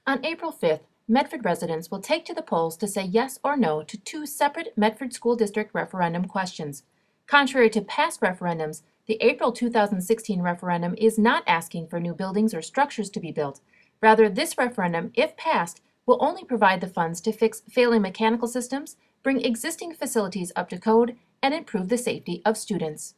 On April 5th, Medford residents will take to the polls to say yes or no to two separate Medford School District referendum questions. Contrary to past referendums, the April 2016 referendum is not asking for new buildings or structures to be built. Rather, this referendum, if passed, will only provide the funds to fix failing mechanical systems, bring existing facilities up to code, and improve the safety of students.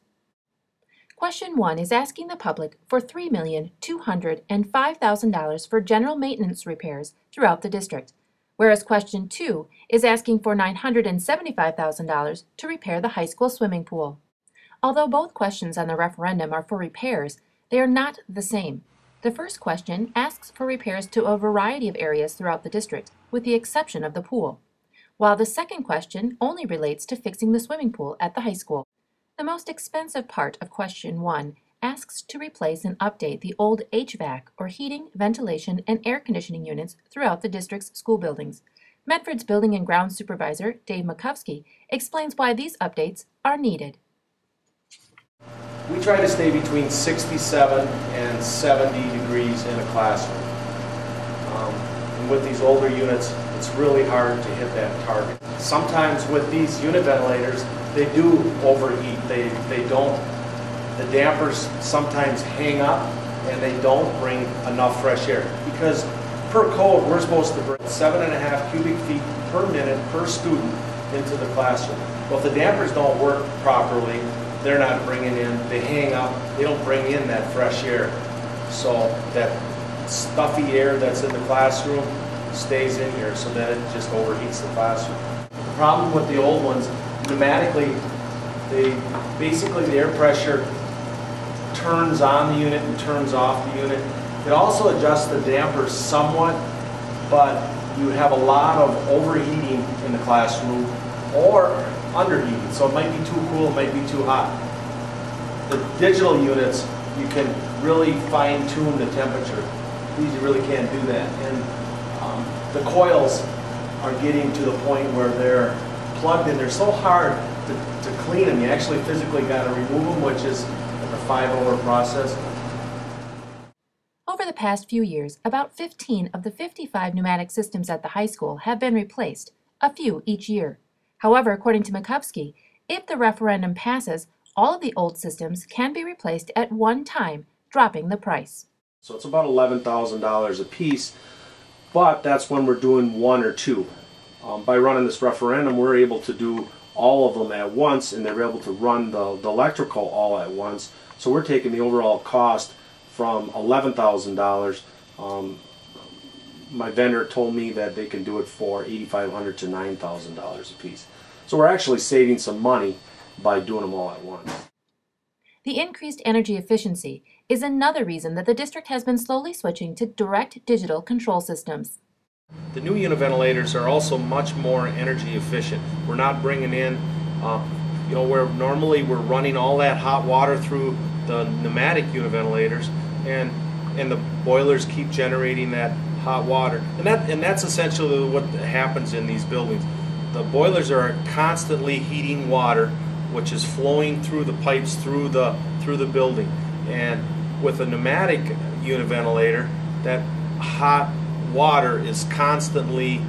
Question 1 is asking the public for $3,205,000 for general maintenance repairs throughout the district, whereas Question 2 is asking for $975,000 to repair the high school swimming pool. Although both questions on the referendum are for repairs, they are not the same. The first question asks for repairs to a variety of areas throughout the district, with the exception of the pool, while the second question only relates to fixing the swimming pool at the high school. The most expensive part of Question 1 asks to replace and update the old HVAC, or heating, ventilation, and air conditioning units throughout the district's school buildings. Medford's Building and Grounds Supervisor, Dave Makowski, explains why these updates are needed. We try to stay between 67 and 70 degrees in a classroom. And with these older units, it's really hard to hit that target. Sometimes with these unit ventilators, they do overheat. They don't, the dampers sometimes hang up and they don't bring enough fresh air. Because per code, we're supposed to bring 7.5 cubic feet per minute per student into the classroom. Well, if the dampers don't work properly, they're not bringing in, they hang up, they don't bring in that fresh air. So that stuffy air that's in the classroom stays in here, so that it just overheats the classroom. The problem with the old ones, pneumatically, basically the air pressure turns on the unit and turns off the unit. It also adjusts the dampers somewhat, but you have a lot of overheating in the classroom or underheating. So it might be too cool, it might be too hot. The digital units, you can really fine tune the temperature. These you really can't do that. And the coils are getting to the point where they're plugged in. They're so hard to clean them. You actually physically got to remove them, which is a 5-hour process. Over the past few years, about 15 of the 55 pneumatic systems at the high school have been replaced, a few each year. However, according to Makowski, if the referendum passes, all of the old systems can be replaced at one time, dropping the price. So it's about $11,000 a piece, but that's when we're doing one or two. By running this referendum, we're able to do all of them at once, and they're able to run the electrical all at once. So we're taking the overall cost from $11,000. My vendor told me that they can do it for $8,500 to $9,000 a piece. So we're actually saving some money by doing them all at once. The increased energy efficiency is another reason that the district has been slowly switching to direct digital control systems. The new unit ventilators are also much more energy efficient. We're not bringing in, where normally we're running all that hot water through the pneumatic unit ventilators, and the boilers keep generating that hot water. And that's essentially what happens in these buildings. The boilers are constantly heating water, which is flowing through the pipes through the building. And with a pneumatic unit ventilator, that hot water is constantly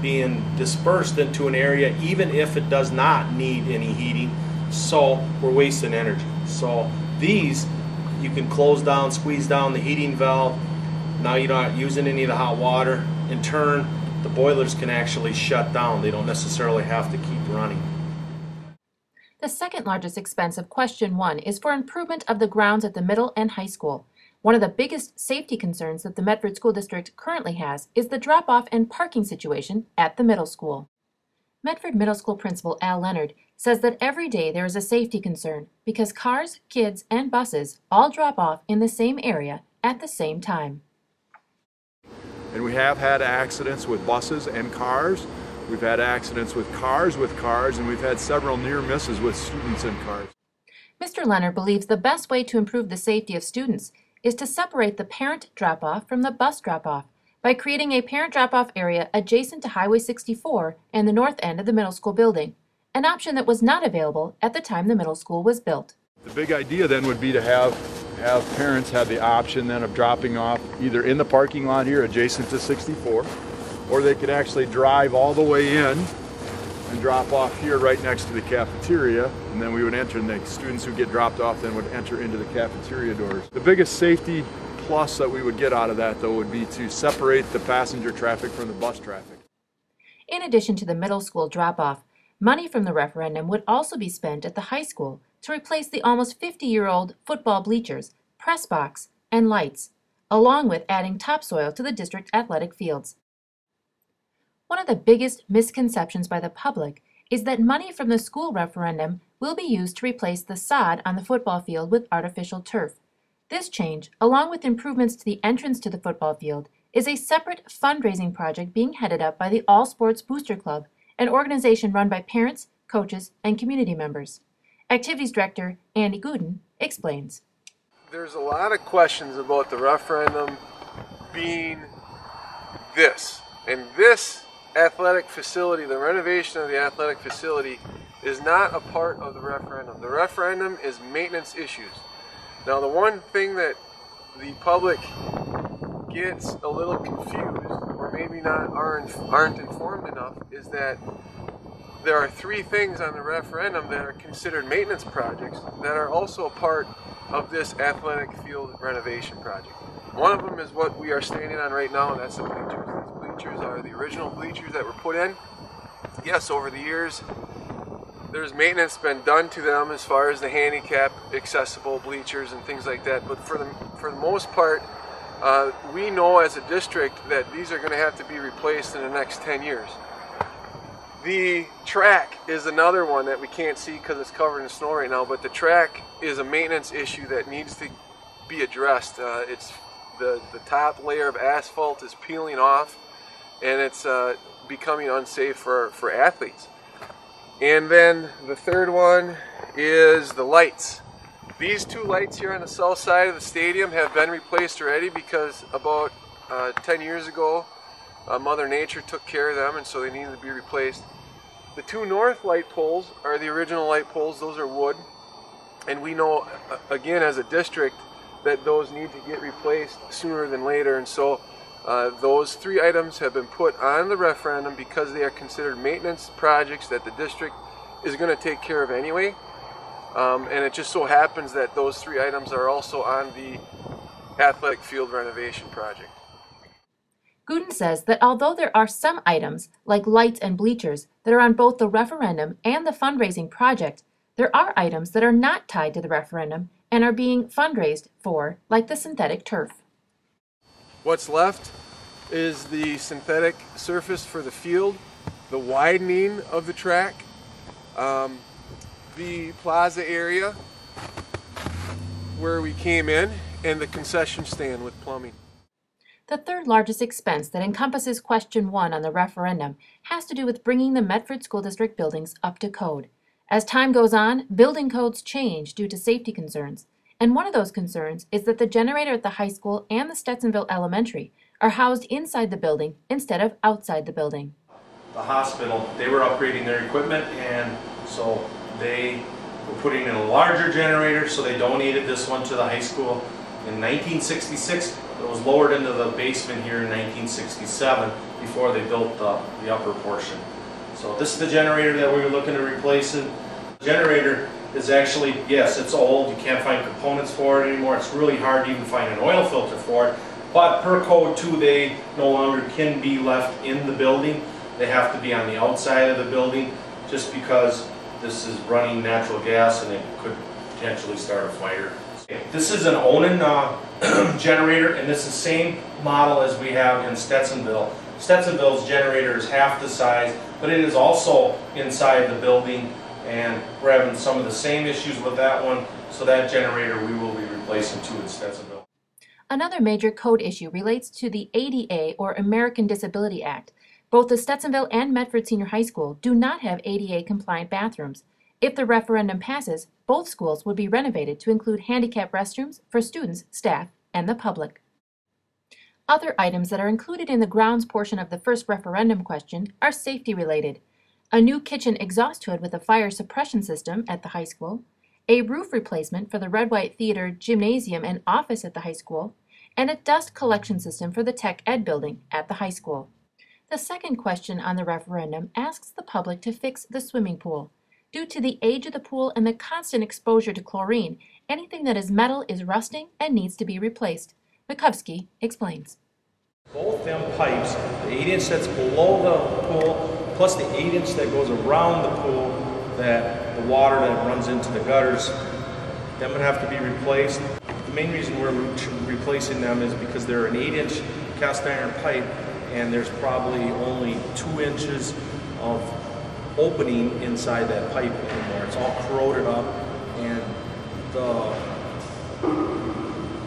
being dispersed into an area, even if it does not need any heating. So we're wasting energy. So these, you can close down, squeeze down the heating valve. Now you're not using any of the hot water. In turn, the boilers can actually shut down. They don't necessarily have to keep running. The second largest expense of Question 1 is for improvement of the grounds at the middle and high school. One of the biggest safety concerns that the Medford School District currently has is the drop-off and parking situation at the middle school. Medford Middle School Principal Al Leonard says that every day there is a safety concern because cars, kids, and buses all drop off in the same area at the same time. And we have had accidents with buses and cars. We've had accidents with cars, and we've had several near misses with students in cars. Mr. Leonard believes the best way to improve the safety of students is to separate the parent drop-off from the bus drop-off by creating a parent drop-off area adjacent to Highway 64 and the north end of the middle school building, an option that was not available at the time the middle school was built. The big idea then would be to have have parents have the option then of dropping off either in the parking lot here adjacent to 64, or they could actually drive all the way in and drop off here right next to the cafeteria, and then we would enter, and the students who get dropped off then would enter into the cafeteria doors. The biggest safety plus that we would get out of that, though, would be to separate the passenger traffic from the bus traffic. In addition to the middle school drop-off, money from the referendum would also be spent at the high school to replace the almost 50-year-old football bleachers, press box, and lights, along with adding topsoil to the district athletic fields. One of the biggest misconceptions by the public is that money from the school referendum will be used to replace the sod on the football field with artificial turf. This change, along with improvements to the entrance to the football field, is a separate fundraising project being headed up by the All Sports Booster Club, an organization run by parents, coaches, and community members. Activities Director Andy Gooden explains. There's a lot of questions about the referendum being this. And this athletic facility, the renovation of the athletic facility, is not a part of the referendum. The referendum is maintenance issues. Now, the one thing that the public gets a little confused, or maybe not aren't informed enough, is that there are three things on the referendum that are considered maintenance projects that are also a part of this athletic field renovation project. One of them is what we are standing on right now, and that's the bleachers. These bleachers are the original bleachers that were put in. Yes, over the years, there's maintenance been done to them as far as the handicap accessible bleachers and things like that, but for the most part, we know as a district that these are going to have to be replaced in the next 10 years. The track is another one that we can't see because it's covered in snow right now, but the track is a maintenance issue that needs to be addressed. It's the top layer of asphalt is peeling off, and it's becoming unsafe for athletes. And then the third one is the lights. These two lights here on the south side of the stadium have been replaced already because about 10 years ago Mother Nature took care of them, and so they needed to be replaced. The two north light poles are the original light poles. Those are wood, and we know again as a district that those need to get replaced sooner than later, and so those three items have been put on the referendum because they are considered maintenance projects that the district is going to take care of anyway. And it just so happens that those three items are also on the athletic field renovation project. Gooden says that although there are some items, like lights and bleachers, that are on both the referendum and the fundraising project, there are items that are not tied to the referendum and are being fundraised for, like the synthetic turf. What's left is the synthetic surface for the field, the widening of the track, the plaza area where we came in, and the concession stand with plumbing. The third largest expense that encompasses question 1 on the referendum has to do with bringing the Medford School District buildings up to code. As time goes on, building codes change due to safety concerns, and one of those concerns is that the generator at the high school and the Stetsonville Elementary are housed inside the building instead of outside the building. The hospital, they were upgrading their equipment, and so they were putting in a larger generator, so they donated this one to the high school in 1966. It was lowered into the basement here in 1967 before they built the upper portion. So this is the generator that we were looking to replace. The generator is actually, yes, it's old. You can't find components for it anymore. It's really hard to even find an oil filter for it. But per code 2, they no longer can be left in the building. They have to be on the outside of the building just because this is running natural gas and it could potentially start a fire. This is an Onan generator, and this is the same model as we have in Stetsonville. Stetsonville's generator is half the size, but it is also inside the building, and we're having some of the same issues with that one, so that generator we will be replacing too in Stetsonville. Another major code issue relates to the ADA, or American Disability Act. Both the Stetsonville and Medford Senior High School do not have ADA-compliant bathrooms. If the referendum passes, both schools would be renovated to include handicap restrooms for students, staff, and the public. Other items that are included in the grounds portion of the first referendum question are safety-related. A new kitchen exhaust hood with a fire suppression system at the high school, a roof replacement for the Red White Theater gymnasium and office at the high school, and a dust collection system for the Tech Ed building at the high school. The second question on the referendum asks the public to fix the swimming pool. Due to the age of the pool and the constant exposure to chlorine, anything that is metal is rusting and needs to be replaced. Mikovsky explains. Both them pipes, the 8-inch that's below the pool, plus the 8-inch that goes around the pool, that the water that runs into the gutters, them would have to be replaced. The main reason we're replacing them is because they're an 8-inch cast iron pipe, and there's probably only 2 inches of opening inside that pipe anymore. It's all corroded up, and the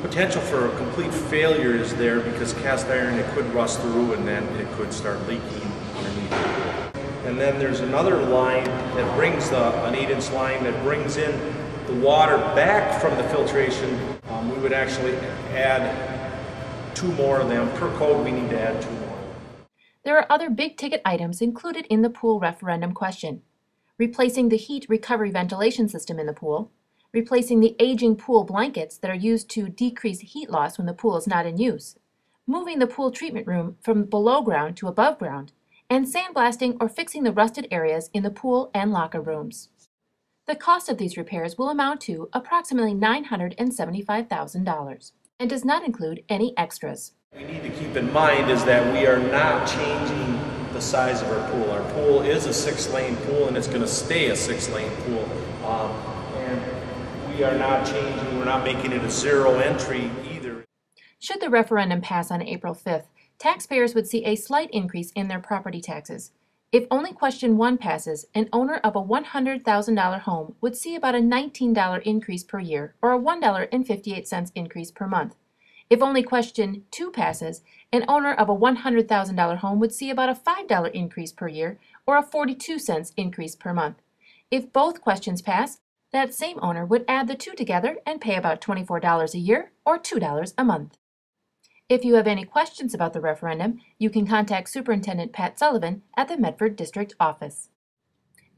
potential for a complete failure is there because cast iron, it could rust through and then it could start leaking underneath the pool. And then there's another line that brings an 8-inch line that brings in the water back from the filtration. We would actually add 2 more of them. Per code, we need to add 2 more. There are other big-ticket items included in the pool referendum question. Replacing the heat recovery ventilation system in the pool, replacing the aging pool blankets that are used to decrease heat loss when the pool is not in use, moving the pool treatment room from below ground to above ground, and sandblasting or fixing the rusted areas in the pool and locker rooms. The cost of these repairs will amount to approximately $975,000 and does not include any extras. We need to keep in mind is that we are not changing the size of our pool. Our pool is a 6-lane pool and it's going to stay a 6-lane pool. And we are not changing, we're not making it a 0 entry either. Should the referendum pass on April 5th, taxpayers would see a slight increase in their property taxes. If only question 1 passes, an owner of a $100,000 home would see about a $19 increase per year or a $1.58 increase per month. If only question 2 passes, an owner of a $100,000 home would see about a $5 increase per year or a 42-cent increase per month. If both questions pass, that same owner would add the 2 together and pay about $24 a year or $2 a month. If you have any questions about the referendum, you can contact Superintendent Pat Sullivan at the Medford District Office.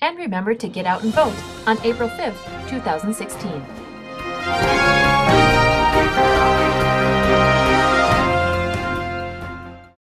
And remember to get out and vote on April 5th, 2016.